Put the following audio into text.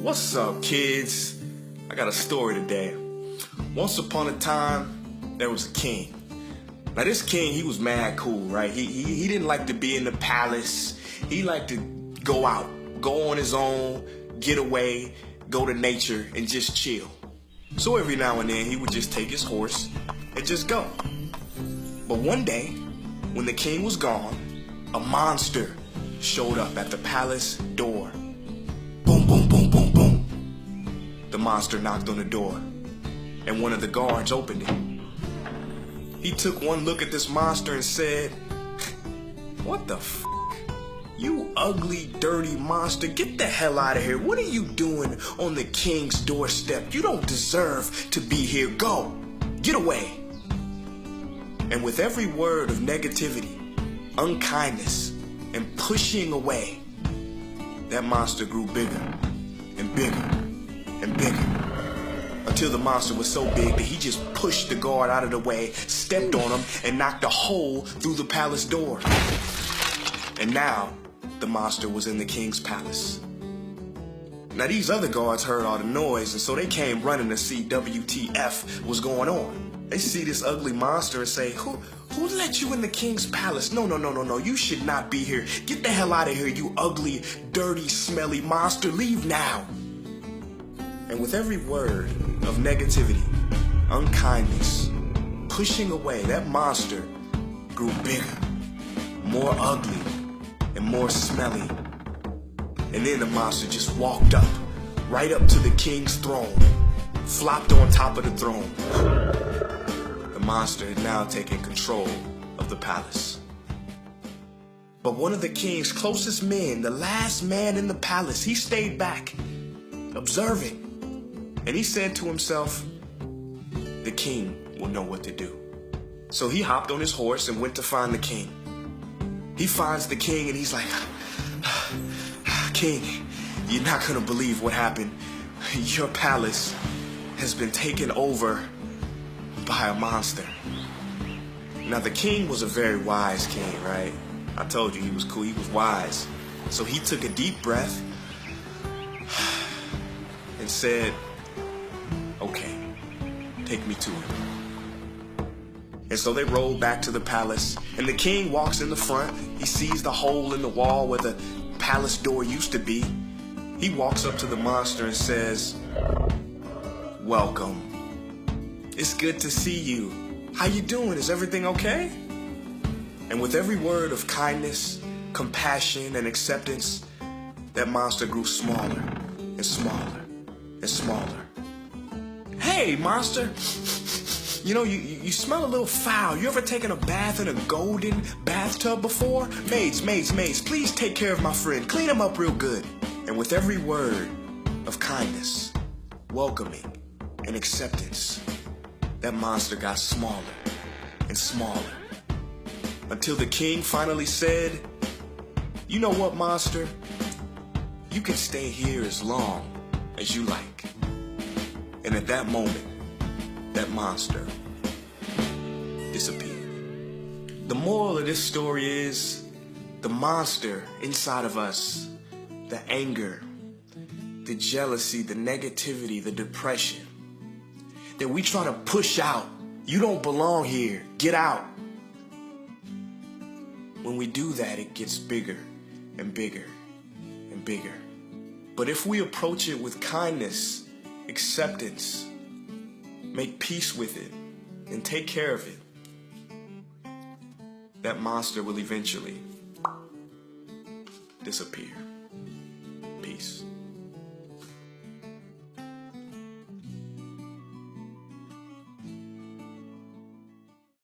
What's up, kids? I got a story today. Once upon a time, there was a king. Now this king, he was mad cool, right? He didn't like to be in the palace. He liked to go out, go on his own, get away, go to nature, and just chill. So every now and then, he would just take his horse and just go. But one day, when the king was gone, a monster showed up at the palace door. Boom, boom, boom, boom, boom. The monster knocked on the door, and one of the guards opened it. He took one look at this monster and said, "What the f***? You ugly, dirty monster, get the hell out of here. What are you doing on the king's doorstep? You don't deserve to be here. Go, get away." And with every word of negativity, unkindness, and pushing away, that monster grew bigger and bigger and bigger, until the monster was so big that he just pushed the guard out of the way, stepped on him, and knocked a hole through the palace door. And now, the monster was in the king's palace. Now these other guards heard all the noise, and so they came running to see WTF was going on. They see this ugly monster and say, Who let you in the king's palace? No, you should not be here. Get the hell out of here, you ugly, dirty, smelly monster. Leave now. And with every word of negativity, unkindness, pushing away, that monster grew bigger, more ugly, and more smelly. And then the monster just walked up, right up to the king's throne, flopped on top of the throne. The monster had now taken control of the palace. But one of the king's closest men, the last man in the palace, he stayed back, observing. And he said to himself, the king will know what to do. So he hopped on his horse and went to find the king. He finds the king and he's like, "King, you're not gonna believe what happened. Your palace has been taken over by a monster." Now the king was a very wise king, right? I told you he was cool, he was wise. So he took a deep breath and said, "Okay, take me to him." And so they rolled back to the palace, and the king walks in the front. He sees the hole in the wall where the palace door used to be. He walks up to the monster and says, "Welcome. It's good to see you. How you doing? Is everything okay?" And with every word of kindness, compassion, and acceptance, that monster grew smaller and smaller and smaller. "Hey, monster, you know, you smell a little foul. You ever taken a bath in a golden bathtub before? Maids, please take care of my friend. Clean him up real good." And with every word of kindness, welcoming, and acceptance, that monster got smaller and smaller, until the king finally said, "You know what, monster? You can stay here as long as you like." And at that moment, that monster disappeared. The moral of this story is, the monster inside of us, the anger, the jealousy, the negativity, the depression, that we try to push out. You don't belong here. Get out. When we do that, it gets bigger and bigger and bigger. But if we approach it with kindness, acceptance, make peace with it, and take care of it, that monster will eventually disappear. Peace.